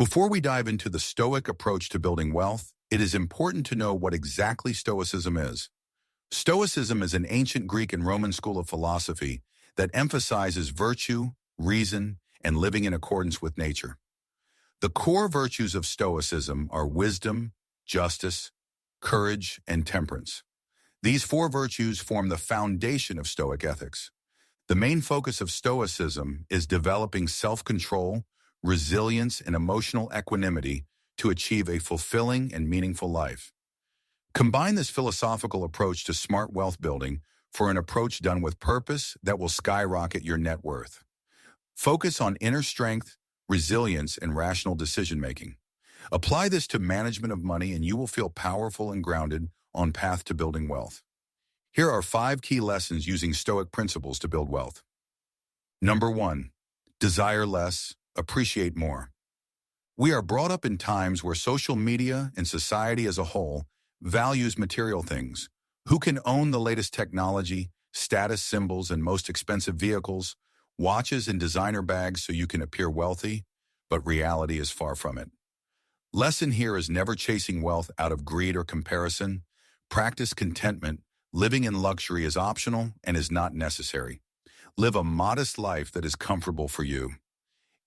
Before we dive into the Stoic approach to building wealth, it is important to know what exactly Stoicism is. Stoicism is an ancient Greek and Roman school of philosophy that emphasizes virtue, reason, and living in accordance with nature. The core virtues of Stoicism are wisdom, justice, courage, and temperance. These four virtues form the foundation of Stoic ethics. The main focus of Stoicism is developing self-control, resilience, and emotional equanimity to achieve a fulfilling and meaningful life. Combine this philosophical approach to smart wealth building for an approach done with purpose that will skyrocket your net worth. Focus on inner strength, resilience, and rational decision-making. Apply this to management of money and you will feel powerful and grounded on path to building wealth. Here are 5 key lessons using Stoic principles to build wealth. Number 1. Desire less, appreciate more. We are brought up in times where social media and society as a whole values material things. Who can own the latest technology, status symbols, and most expensive vehicles, watches and designer bags so you can appear wealthy? But reality is far from it. Lesson here is never chasing wealth out of greed or comparison. Practice contentment. Living in luxury is optional and is not necessary. Live a modest life that is comfortable for you.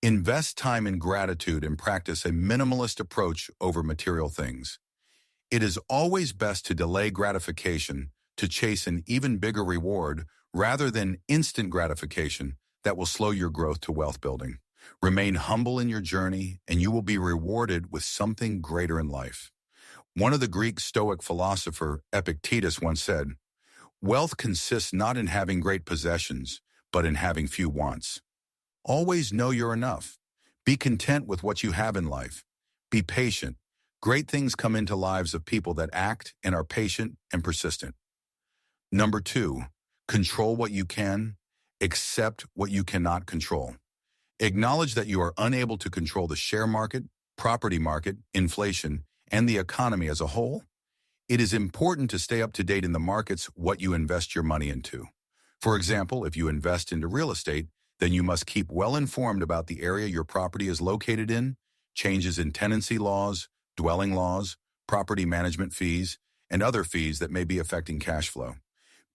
Invest time in gratitude and practice a minimalist approach over material things. It is always best to delay gratification to chase an even bigger reward rather than instant gratification that will slow your growth to wealth building. Remain humble in your journey and you will be rewarded with something greater in life. One of the Greek Stoic philosopher, Epictetus, once said, "Wealth consists not in having great possessions, but in having few wants." Always know you're enough. Be content with what you have in life. Be patient. Great things come into lives of people that act and are patient and persistent. Number 2, control what you can, accept what you cannot control. Acknowledge that you are unable to control the share market, property market, inflation, and the economy as a whole. It is important to stay up to date in the markets what you invest your money into. For example, if you invest into real estate, then you must keep well informed about the area your property is located in, changes in tenancy laws, dwelling laws, property management fees, and other fees that may be affecting cash flow.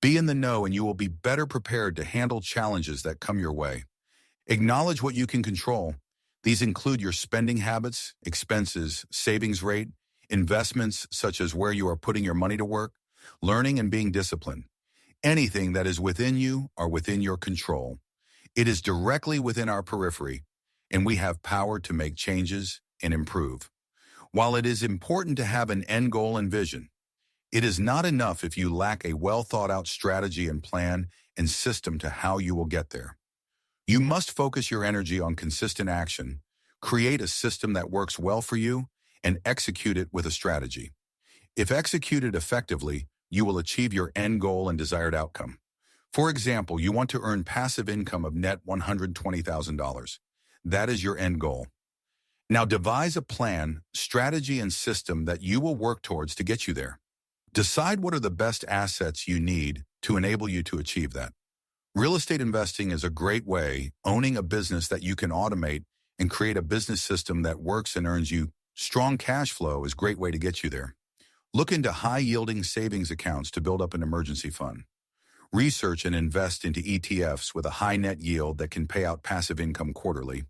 Be in the know and you will be better prepared to handle challenges that come your way. Acknowledge what you can control. These include your spending habits, expenses, savings rate, investments such as where you are putting your money to work, learning and being disciplined. Anything that is within you or within your control. It is directly within our periphery, and we have power to make changes and improve. While it is important to have an end goal and vision, it is not enough if you lack a well-thought-out strategy and plan and system to how you will get there. You must focus your energy on consistent action, create a system that works well for you, and execute it with a strategy. If executed effectively, you will achieve your end goal and desired outcome. For example, you want to earn passive income of net $120,000. That is your end goal. Now devise a plan, strategy, and system that you will work towards to get you there. Decide what are the best assets you need to enable you to achieve that. Real estate investing is a great way. Owning a business that you can automate and create a business system that works and earns you strong cash flow is a great way to get you there. Look into high-yielding savings accounts to build up an emergency fund. Research and invest into ETFs with a high net yield that can pay out passive income quarterly.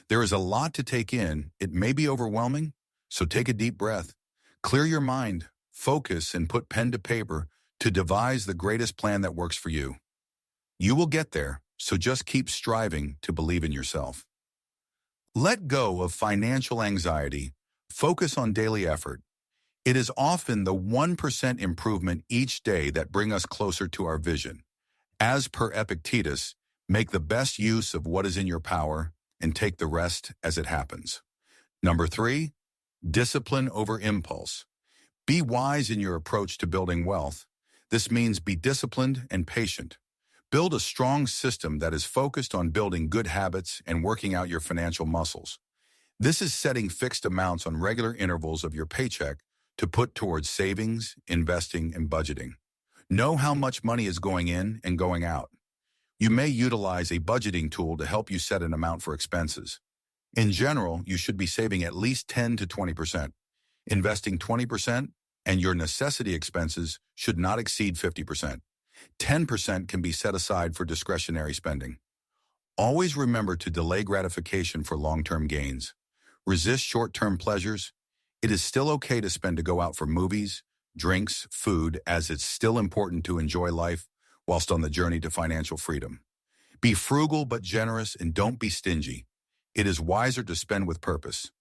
There is a lot to take in. It may be overwhelming, so take a deep breath. Clear your mind, focus, and put pen to paper to devise the greatest plan that works for you. You will get there, so just keep striving to believe in yourself. Let go of financial anxiety. Focus on daily effort. It is often the 1% improvement each day that bring us closer to our vision. As per Epictetus, make the best use of what is in your power and take the rest as it happens. Number 3, discipline over impulse. Be wise in your approach to building wealth. This means be disciplined and patient. Build a strong system that is focused on building good habits and working out your financial muscles. This is setting fixed amounts on regular intervals of your paycheck to put towards savings, investing, and budgeting. Know how much money is going in and going out. You may utilize a budgeting tool to help you set an amount for expenses. In general, you should be saving at least 10 to 20%, investing 20%, and your necessity expenses should not exceed 50%. 10% can be set aside for discretionary spending. Always remember to delay gratification for long-term gains. Resist short-term pleasures. It is still okay to spend to go out for movies, drinks, food, as it's still important to enjoy life whilst on the journey to financial freedom. Be frugal but generous, and don't be stingy. It is wiser to spend with purpose.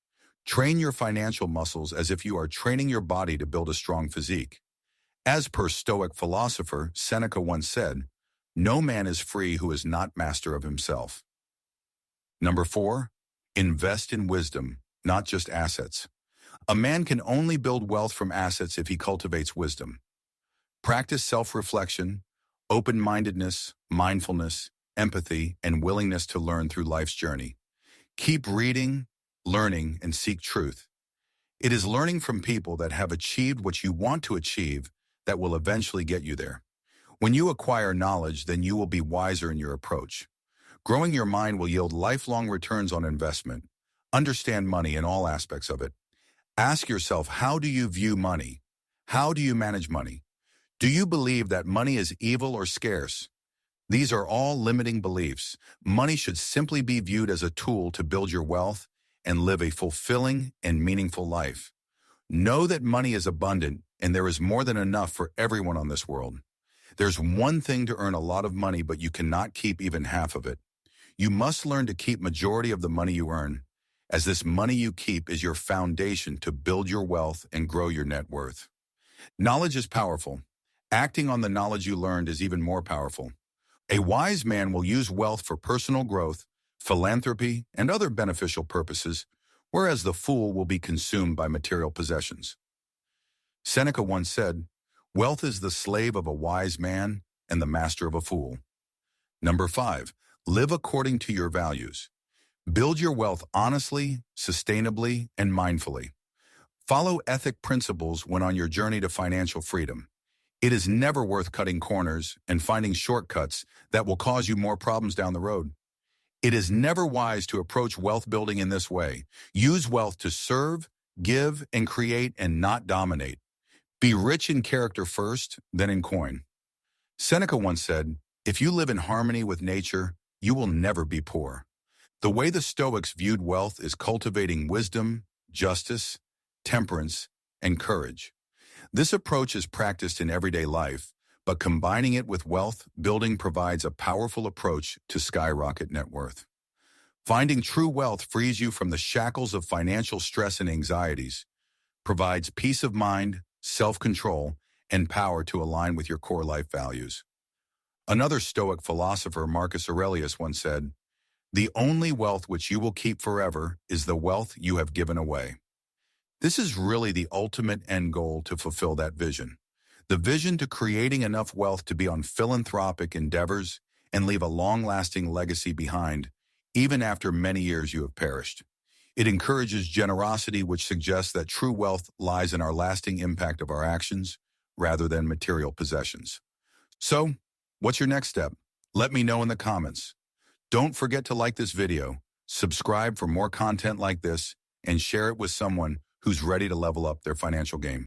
Train your financial muscles as if you are training your body to build a strong physique. As per Stoic philosopher Seneca once said, "No man is free who is not master of himself." Number 4, invest in wisdom, not just assets. A man can only build wealth from assets if he cultivates wisdom. Practice self-reflection, open-mindedness, mindfulness, empathy, and willingness to learn through life's journey. Keep reading, learning, and seek truth. It is learning from people that have achieved what you want to achieve that will eventually get you there. When you acquire knowledge, then you will be wiser in your approach. Growing your mind will yield lifelong returns on investment. Understand money in all aspects of it. Ask yourself, how do you view money? How do you manage money? Do you believe that money is evil or scarce? These are all limiting beliefs. Money should simply be viewed as a tool to build your wealth and live a fulfilling and meaningful life. Know that money is abundant and there is more than enough for everyone on this world. There's one thing to earn a lot of money, but you cannot keep even half of it. You must learn to keep majority of the money you earn, as this money you keep is your foundation to build your wealth and grow your net worth. Knowledge is powerful. Acting on the knowledge you learned is even more powerful. A wise man will use wealth for personal growth, philanthropy, and other beneficial purposes, whereas the fool will be consumed by material possessions. Seneca once said, "Wealth is the slave of a wise man and the master of a fool." Number 5, live according to your values. Build your wealth honestly, sustainably, and mindfully. Follow ethic principles when on your journey to financial freedom. It is never worth cutting corners and finding shortcuts that will cause you more problems down the road. It is never wise to approach wealth building in this way. Use wealth to serve, give, and create, and not dominate. Be rich in character first, then in coin. Seneca once said, "If you live in harmony with nature, you will never be poor." The way the Stoics viewed wealth is cultivating wisdom, justice, temperance, and courage. This approach is practiced in everyday life, but combining it with wealth building provides a powerful approach to skyrocket net worth. Finding true wealth frees you from the shackles of financial stress and anxieties, provides peace of mind, self-control, and power to align with your core life values. Another Stoic philosopher, Marcus Aurelius, once said, "The only wealth which you will keep forever is the wealth you have given away." This is really the ultimate end goal to fulfill that vision. The vision to creating enough wealth to be on philanthropic endeavors and leave a long-lasting legacy behind, even after many years you have perished. It encourages generosity, which suggests that true wealth lies in our lasting impact of our actions rather than material possessions. So, what's your next step? Let me know in the comments. Don't forget to like this video, subscribe for more content like this, and share it with someone who's ready to level up their financial game.